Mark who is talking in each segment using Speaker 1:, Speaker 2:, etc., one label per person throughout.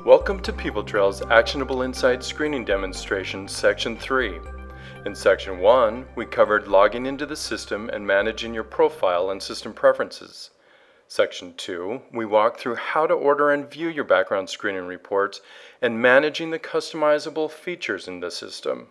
Speaker 1: Welcome to Peopletrail's Actionable Insight Screening Demonstration, Section 3. In Section 1, we covered logging into the system and managing your profile and system preferences. Section 2, we walked through how to order and view your background screening reports and managing the customizable features in the system.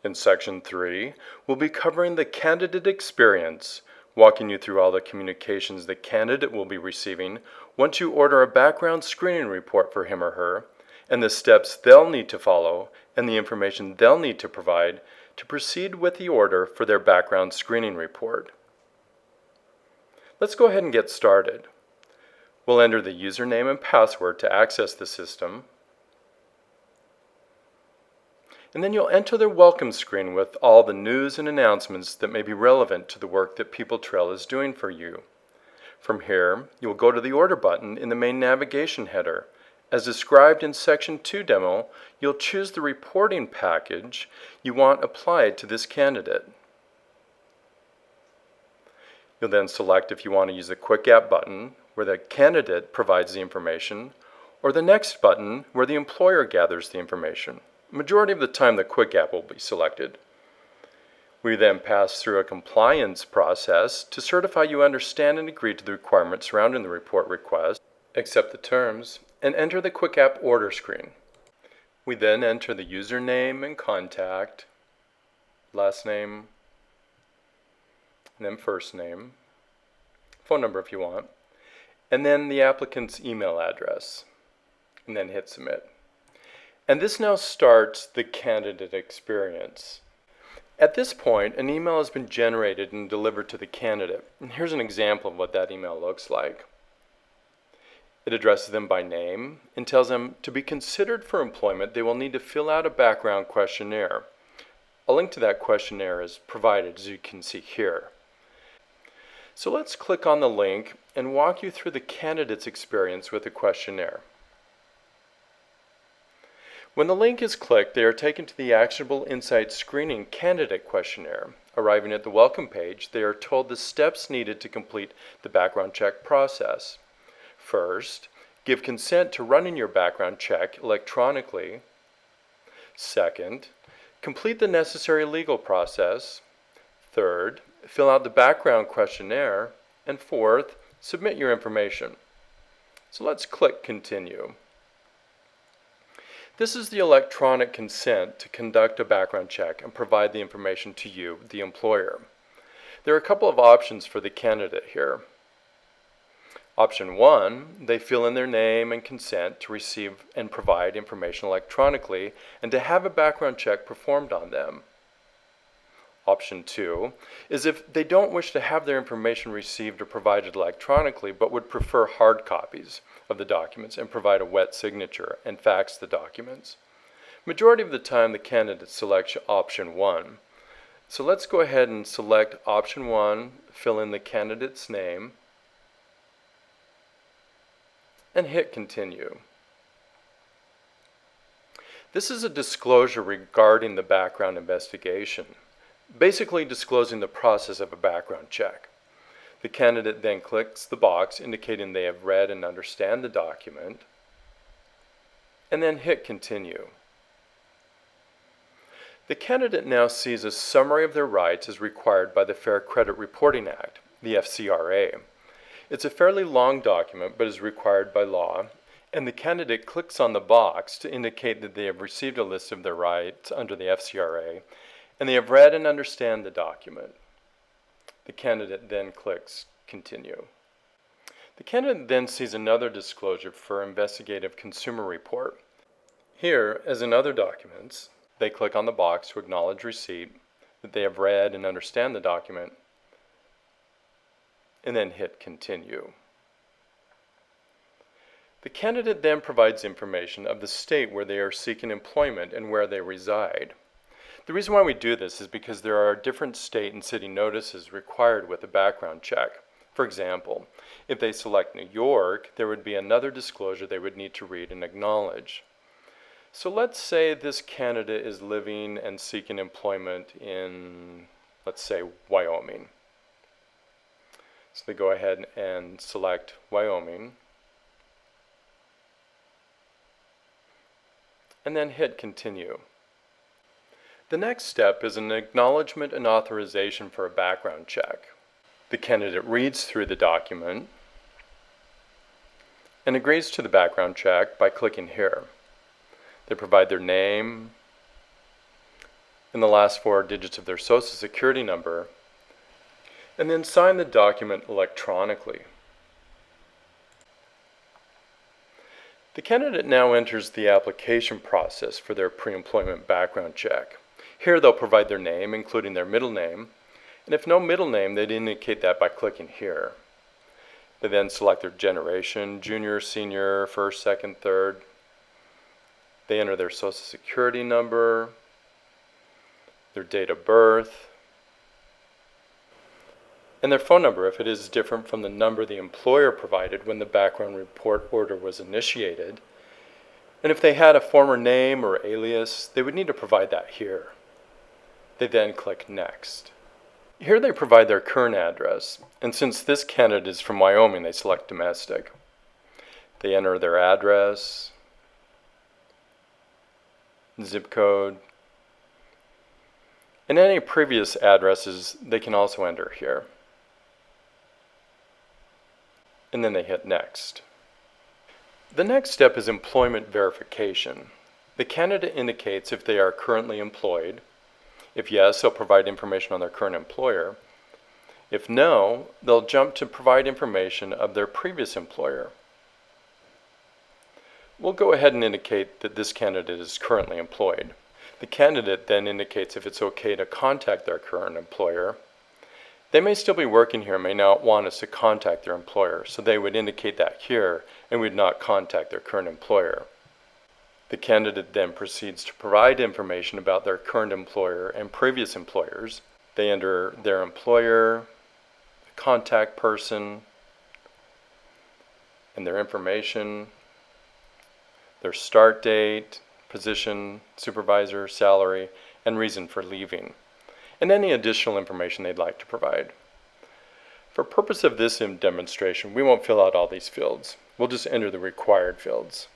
Speaker 1: In Section 3, we'll be covering the candidate experience, walking you through all the communications the candidate will be receiving once you order a background screening report for him or her, and the steps they'll need to follow and the information they'll need to provide to proceed with the order for their background screening report. Let's go ahead and get started. We'll enter the username and password to access the system, and then you'll enter the welcome screen with all the news and announcements that may be relevant to the work that Peopletrail is doing for you. From here, you will go to the Order button in the main navigation header. As described in Section 2 demo, you'll choose the reporting package you want applied to this candidate. You'll then select if you want to use the Quick App button, where the candidate provides the information, or the Next button, where the employer gathers the information. Majority of the time, the Quick App will be selected. We then pass through a compliance process to certify you understand and agree to the requirements surrounding the report request, accept the terms, and enter the Quick App order screen. We then enter the username and contact, last name, and then first name, phone number if you want, and then the applicant's email address, and then hit submit. And this now starts the candidate experience. At this point, an email has been generated and delivered to the candidate. And here's an example of what that email looks like. It addresses them by name and tells them to be considered for employment, they will need to fill out a background questionnaire. A link to that questionnaire is provided, as you can see here. So let's click on the link and walk you through the candidate's experience with the questionnaire. When the link is clicked, they are taken to the Actionable Insight Screening Candidate Questionnaire. Arriving at the welcome page, they are told the steps needed to complete the background check process. First, give consent to running your background check electronically. Second, complete the necessary legal process. Third, fill out the background questionnaire. And fourth, submit your information. So let's click Continue. This is the electronic consent to conduct a background check and provide the information to you, the employer. There are a couple of options for the candidate here. Option 1, they fill in their name and consent to receive and provide information electronically and to have a background check performed on them. Option 2 is if they don't wish to have their information received or provided electronically but would prefer hard copies of the documents and provide a wet signature and fax the documents. Majority of the time the candidate selects option 1. So let's go ahead and select option 1, fill in the candidate's name, and hit Continue. This is a disclosure regarding the background investigation, basically disclosing the process of a background check. The candidate then clicks the box indicating they have read and understand the document, and then hit Continue. The candidate now sees a summary of their rights as required by the Fair Credit Reporting Act, the FCRA. It's a fairly long document but is required by law, and the candidate clicks on the box to indicate that they have received a list of their rights under the FCRA and they have read and understand the document. The candidate then clicks Continue. The candidate then sees another disclosure for investigative consumer report. Here, as in other documents, they click on the box to acknowledge receipt, that they have read and understand the document, and then hit Continue. The candidate then provides information of the state where they are seeking employment and where they reside. The reason why we do this is because there are different state and city notices required with a background check. For example, if they select New York, there would be another disclosure they would need to read and acknowledge. So let's say this candidate is living and seeking employment in, let's say, Wyoming. So they go ahead and select Wyoming. and then hit Continue. The next step is an acknowledgement and authorization for a background check. The candidate reads through the document and agrees to the background check by clicking here. They provide their name and the last 4 digits of their Social Security number, and then sign the document electronically. The candidate now enters the application process for their pre-employment background check. Here they'll provide their name, including their middle name, and if no middle name, they'd indicate that by clicking here. They then select their generation, junior, senior, first, second, third. They enter their Social Security number, their date of birth, and their phone number if it is different from the number the employer provided when the background report order was initiated. And if they had a former name or alias, they would need to provide that here. They then click Next. Here they provide their current address, and since this candidate is from Wyoming, they select Domestic. They enter their address, zip code, and any previous addresses they can also enter here. And then they hit Next. The next step is employment verification. The candidate indicates if they are currently employed. If yes, they'll provide information on their current employer. If no, they'll jump to provide information of their previous employer. We'll go ahead and indicate that this candidate is currently employed. The candidate then indicates if it's okay to contact their current employer. They may still be working here and may not want us to contact their employer, so they would indicate that here and would not contact their current employer. The candidate then proceeds to provide information about their current employer and previous employers. They enter their employer, contact person, and their information, their start date, position, supervisor, salary, and reason for leaving, and any additional information they'd like to provide. For purpose of this demonstration, we won't fill out all these fields. We'll just enter the required fields.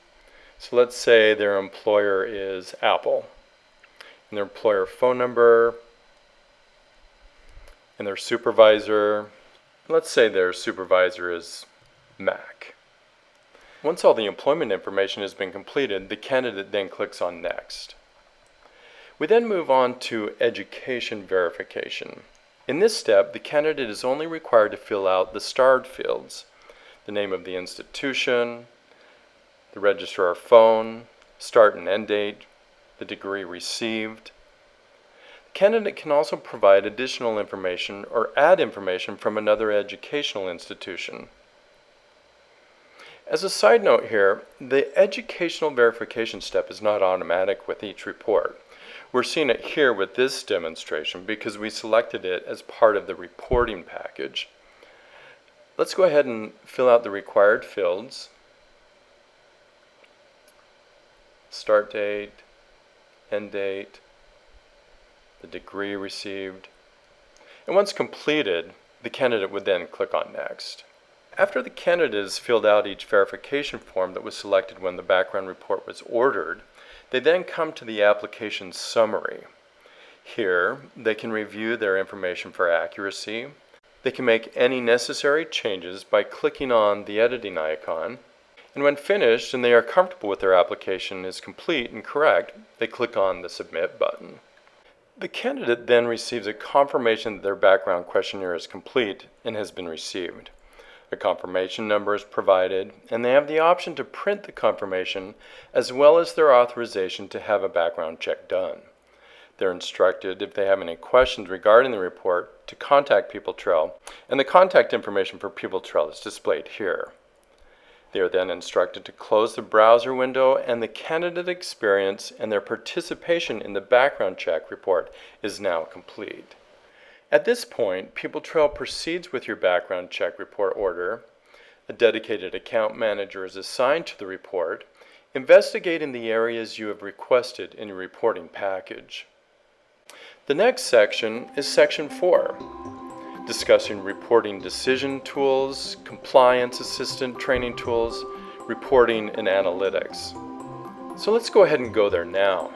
Speaker 1: So let's say their employer is Apple, and their employer phone number, and their supervisor. Let's say their supervisor is Mac. Once all the employment information has been completed, the candidate then clicks on Next. We then move on to education verification. In this step, the candidate is only required to fill out the starred fields: the name of the institution, the registrar phone, start and end date, the degree received. The candidate can also provide additional information or add information from another educational institution. As a side note here, the educational verification step is not automatic with each report. We're seeing it here with this demonstration because we selected it as part of the reporting package. Let's go ahead and fill out the required fields: start date, end date, the degree received. And once completed, the candidate would then click on Next. After the candidate has filled out each verification form that was selected when the background report was ordered, they then come to the application summary. Here, they can review their information for accuracy. They can make any necessary changes by clicking on the editing icon. And when finished and they are comfortable with their application is complete and correct, they click on the Submit button. The candidate then receives a confirmation that their background questionnaire is complete and has been received. A confirmation number is provided, and they have the option to print the confirmation as well as their authorization to have a background check done. They're instructed, if they have any questions regarding the report, to contact Peopletrail, and the contact information for Peopletrail is displayed here. They are then instructed to close the browser window, and the candidate experience and their participation in the background check report is now complete. At this point, Peopletrail proceeds with your background check report order. A dedicated account manager is assigned to the report, investigating the areas you have requested in your reporting package. The next section is Section 4, discussing reporting decision tools, compliance assistant training tools, reporting and analytics. So let's go ahead and go there now.